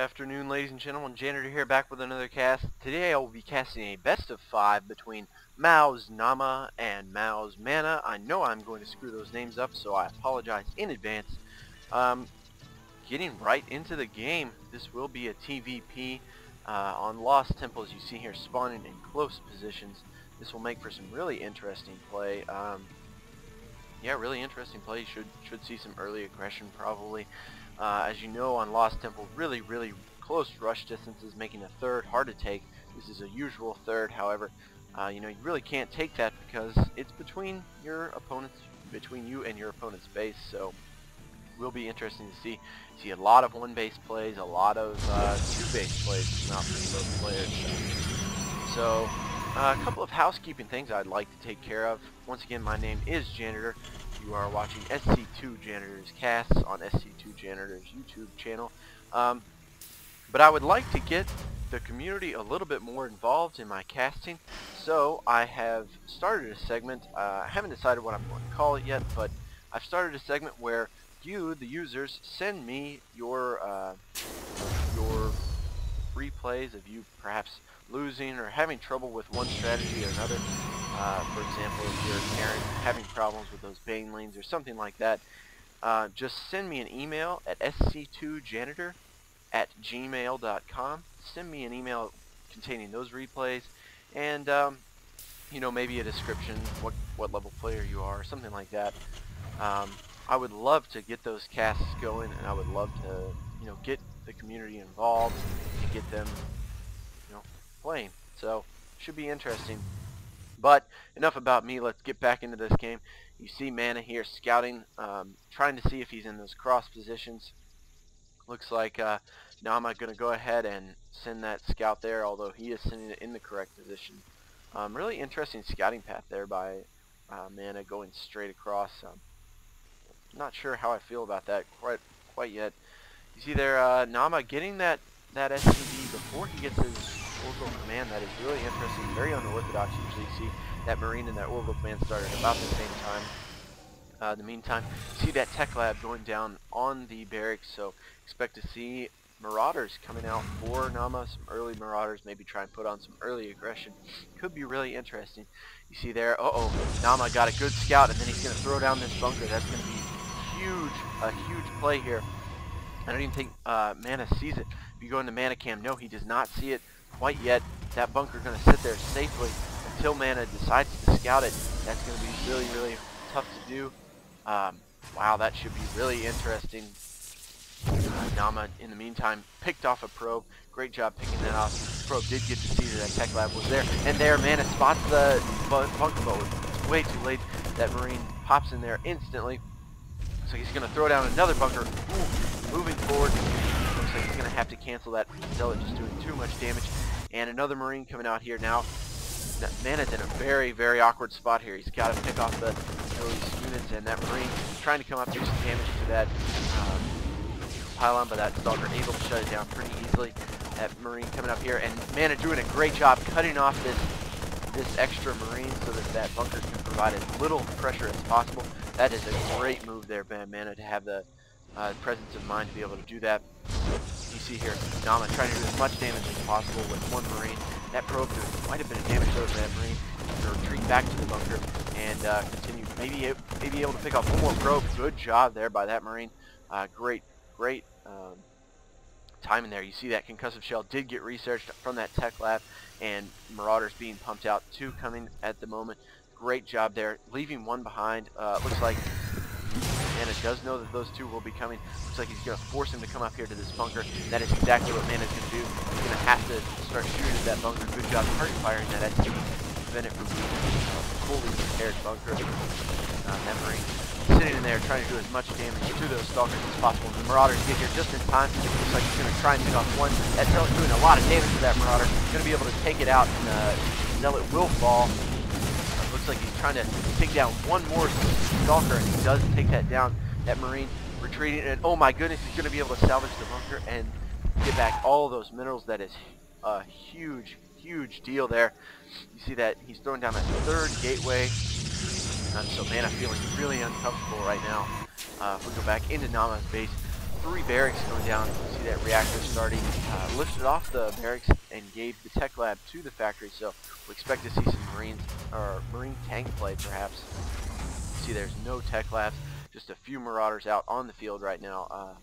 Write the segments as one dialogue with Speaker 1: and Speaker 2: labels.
Speaker 1: afternoon, ladies and gentlemen. Janitor here, back with another cast. Today I will be casting a best of 5 between mouzNamma and mouzMaNa. I know I'm going to screw those names up, so I apologize in advance. Getting right into the game, this will be a TvP on Lost Temples. You see here spawning in close positions. This will make for some really interesting play. Yeah, really interesting play. You should see some early aggression probably. As you know, on Lost Temple, really close rush distances, making a third hard to take. This is a usual third, however, you really can't take that because it's between you and your opponent's base. So it will be interesting to see a lot of one base plays, a lot of two base plays come out from both players. So a couple of housekeeping things I'd like to take care of. Once again, my name is Janitor. You are watching SC2 Janitor's casts on SC2 Janitor's YouTube channel. But I would like to get the community a little bit more involved in my casting, so I have started a segment. I haven't decided what I'm going to call it yet, but I've started a segment where you, the users, send me your replays of you perhaps losing or having trouble with one strategy or another. For example, if you're a Karen having problems with those Bane lanes or something like that, just send me an email at sc2janitor@gmail.com. Send me an email containing those replays and maybe a description, what level player you are, something like that. I would love to get those casts going, and I would love to get the community involved and get them playing. So should be interesting. But enough about me, let's get back into this game. You see Mana here scouting, trying to see if he's in those cross positions. Looks like Namma going to go ahead and send that scout there, although he is sending it in the correct position. Really interesting scouting path there by Mana, going straight across. Not sure how I feel about that quite yet. You see there Namma getting that SCV before he gets his orbital command. That is really interesting, very unorthodox. Usually you see that Marine and that orbital command start at about the same time. In the meantime, you see that tech lab going down on the barracks, so expect to see Marauders coming out for Namma, some early Marauders, maybe try and put on some early aggression. Could be really interesting. You see there, Namma got a good scout, and then he's going to throw down this bunker. That's going to be a huge play here. I don't even think Mana sees it. If you go into Mana Cam, no, he does not see it quite yet. That bunker going to sit there safely until Mana decides to scout it. That's going to be really tough to do. Wow, that should be really interesting. Namma, in the meantime, picked off a probe. Great job picking that off. Probe did get to see that tech lab was there. And there, Mana spots the bunker boat. It's way too late. That Marine pops in there instantly. So he's going to throw down another bunker. Ooh, moving forward. Looks like he's going to have to cancel that Zealot, just doing too much damage. And another Marine coming out here now. Mana's in a very awkward spot here. He's got to pick off those units, and that Marine trying to come up, do some damage to that pylon, but that Stalker able to shut it down pretty easily. That Marine coming up here, and Mana doing a great job cutting off this extra Marine so that bunker can provide as little pressure as possible. That is a great move there by Mana to have the presence of mind to be able to do that. You see here, Namma trying to do as much damage as possible with one Marine. That probe doing quite a bit of damage over that Marine. He's going to retreat back to the bunker and continue. Maybe able to pick off one more probe. Good job there by that Marine. Great timing there. You see that concussive shell did get researched from that tech lab, and Marauders being pumped out. 2 coming at the moment. Great job there, leaving one behind. Looks like Mana does know that those 2 will be coming. Looks like he's going to force him to come up here to this bunker. That is exactly what Mana's going to do. He's going to have to start shooting at that bunker. Good job target firing that SC to prevent it from being a fully repaired bunker. That Marine sitting in there trying to do as much damage to those Stalkers as possible. The Marauders get here just in time. Looks like he's going to try and pick off one. That Zealot doing a lot of damage to that Marauder. Going to be able to take it out, and Zealot will fall. Looks like he's trying to take down one more Stalker, and he does take that down. That Marine retreating, and oh my goodness, he's going to be able to salvage the bunker and get back all of those minerals. That is a huge deal there. You see that he's throwing down that 3rd gateway. So Mana feeling really uncomfortable right now. If we go back into Namma's base, 3 barracks going down. You see that reactor starting, lifted off the barracks and gave the tech lab to the factory. So we expect to see some Marines or Marine tank play perhaps. See, there's no tech labs, just a few Marauders out on the field right now.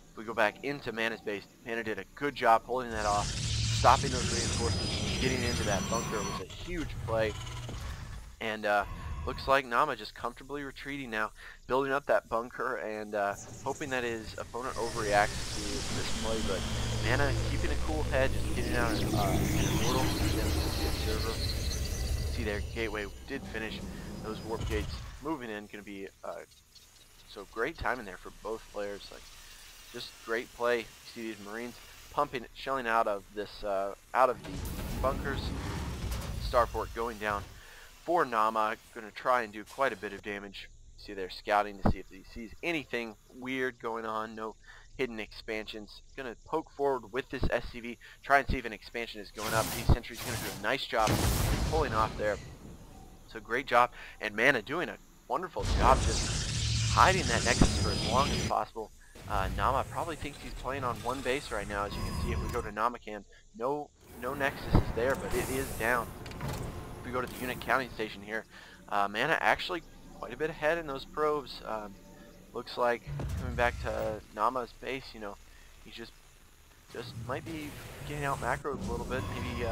Speaker 1: If we go back into Mana's base, Mana did a good job pulling that off, stopping those reinforcements, getting into that bunker was a huge play. And looks like Namma just comfortably retreating now, building up that bunker and hoping that his opponent overreacts to this play. But Mana keeping a cool head, just getting out an immortal the observer. See there, gateway did finish. Those warp gates moving in, going to be so great timing there for both players. Like, just great play. You see these Marines pumping, shelling out of this, out of the bunkers. Starport going down for Namma, going to try and do quite a bit of damage. You see they're scouting to see if he sees anything weird going on. No hidden expansions. Going to poke forward with this SCV, try and see if an expansion is going up. These sentries going to do a nice job pulling off there. So great job, and Mana doing a wonderful job just hiding that Nexus for as long as possible. Namma probably thinks he's playing on one base right now. As you can see, if we go to NammaCam, no Nexus is there, but it is down. If we go to the unit counting station here, Mana actually quite a bit ahead in those probes. Looks like coming back to Namma's base, you know, he just might be getting out macroed a little bit, maybe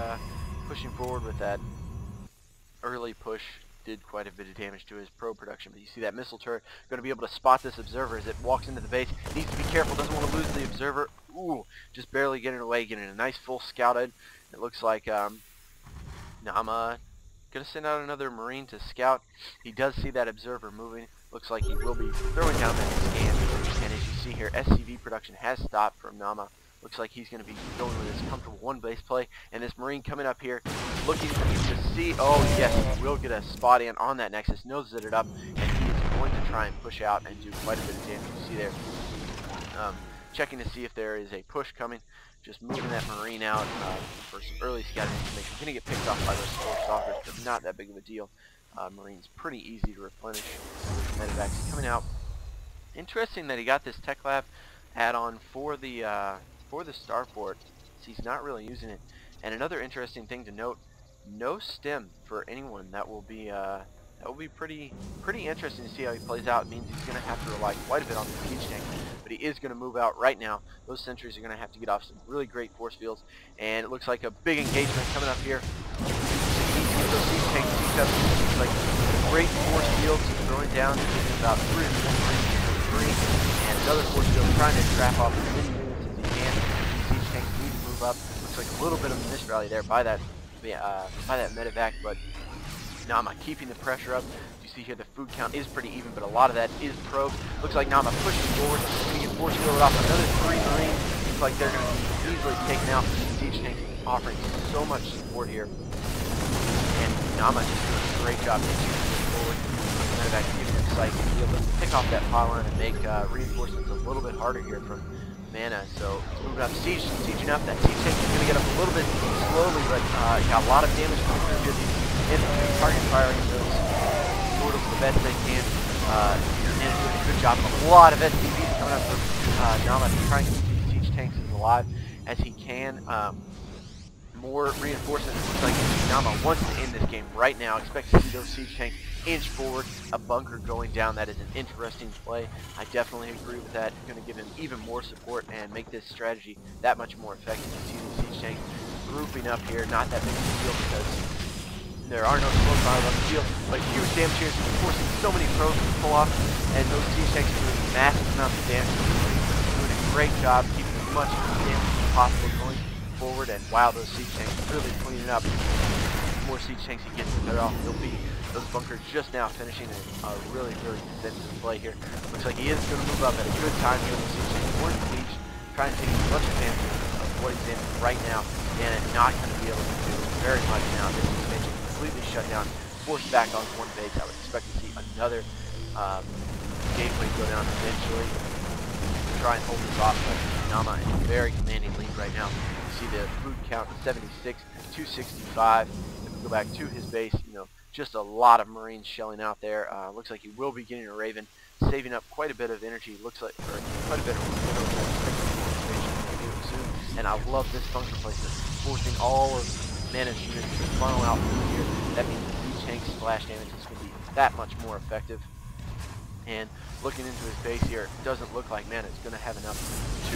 Speaker 1: pushing forward with that early push. Did quite a bit of damage to his probe production, but you see that missile turret going to be able to spot this observer as it walks into the base. Needs to be careful, doesn't want to lose the observer. Ooh, just barely getting away, getting a nice full scouted. It looks like Namma going to send out another Marine to scout. He does see that observer moving. Looks like he will be throwing down that scan. And as you see here, SCV production has stopped from Namma. Looks like he's going to be going with his comfortable one base play. And this Marine coming up here, looking to see, oh yes, he will get a spot in on that Nexus, noses it up, and he is going to try and push out and do quite a bit of damage. You see there, checking to see if there is a push coming, just moving that Marine out for some early scouting information. Going to get picked off by those 4 stalkers, but not that big of a deal. Marine's pretty easy to replenish. Medevacs coming out. Interesting that he got this Tech Lab add-on for the starport. So he's not really using it. And another interesting thing to note, no stim for anyone. That will be pretty interesting to see how he plays out. It means he's going to have to rely quite a bit on the siege tank, but he is going to move out right now. Those sentries are going to have to get off some really great force fields, and it looks like a big engagement coming up here. Those siege tanks seized up, like great force fields throwing down, about 3 or 4 Marines, and another force field trying to trap off as many units as he can. Siege tanks need to move up. Looks like a little bit of a misrally there by that medevac, but Namma keeping the pressure up. You see here the food count is pretty even, but a lot of that is probed. Looks like Namma pushing forward, going to get force fielded off another 3 Marines. Looks like they're going to be easily taken out. Siege tanks offering so much support here, and Namma just doing a great job pushing forward. The medevac giving him sight to be able to pick off that pylon and make reinforcements a little bit harder here from Mana. So he's moving up, sieging up. That siege tank is going to get up a little bit slowly, but got a lot of damage coming through here. These infantry target firing those portals the best they can. Mana doing a good job. A lot of SCVs coming up from Namma, trying to keep these siege tanks as alive as he can. More reinforcements. Looks like Namma wants to end this game right now. Expect to see those siege tanks inch forward, a bunker going down. That is an interesting play. I definitely agree with that. Going to give him even more support and make this strategy that much more effective. You see the siege tanks grouping up here. Not that big of a deal because there are no smoke bombs on the field, but huge damage here. Forcing so many probes to pull off, and those siege tanks are doing massive amounts of damage. Doing a great job keeping as much damage as possible going forward. And wow, those siege tanks really cleaning up. The more siege tanks he gets, the better off he'll be. Those bunkers just now finishing a really defensive play here. Looks like he is going to move up at a good time here with the siege tanks. One siege, trying to take as much advantage of what he's in right now, and not going to be able to do very much now. This expansion completely shut down, forced back on one base. I would expect to see another gateway go down eventually to try and hold this off, but Namma in a very commanding lead right now. You see the food count 76, 265. If we go back to his base, you know, just a lot of Marines shelling out there. Looks like he will be getting a Raven, saving up quite a bit of energy. Looks like, or quite a bit of soon. And I love this bunker placement, forcing all of Mana's units to funnel out through here. That means the tank splash damage is going to be that much more effective. And looking into his base here, it doesn't look like Mana is going to have enough to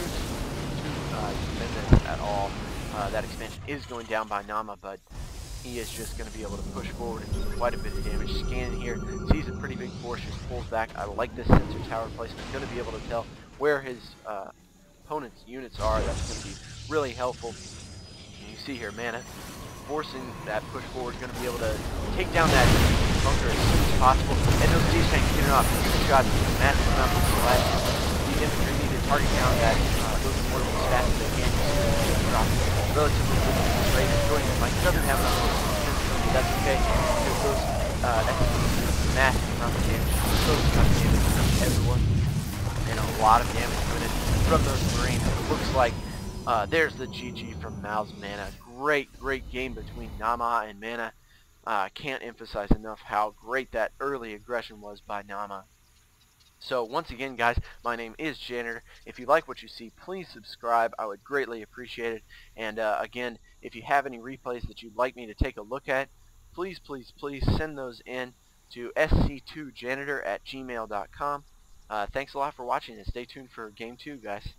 Speaker 1: defend this at all. That expansion is going down by Namma, but he is just going to be able to push forward and do quite a bit of damage. Scanning here, sees a pretty big force, just pulls back. I like this sensor tower placement. I'm going to be able to tell where his opponent's units are. That's going to be really helpful. And you see here, Mana forcing that push forward is going to be able to take down that bunker as soon as possible. And those siege tanks get it off. Good shot, massive amount of splash. The infantry need to target down that those mortars as fast as they can. Drop relatively quickly. Right, destroying them. Like doesn't have enough defense, but that's okay because those that's massive amount of damage. So much damage from everyone, and a lot of damage coming in from those Marines. It looks like there's the GG from mouzMaNa. Great game between Namma and Mana. Can't emphasize enough how great that early aggression was by Namma. So once again, guys, my name is Janitor. If you like what you see, please subscribe. I would greatly appreciate it. And again, if you have any replays that you'd like me to take a look at, please send those in to sc2janitor@gmail.com. Thanks a lot for watching, and stay tuned for Game 2, guys.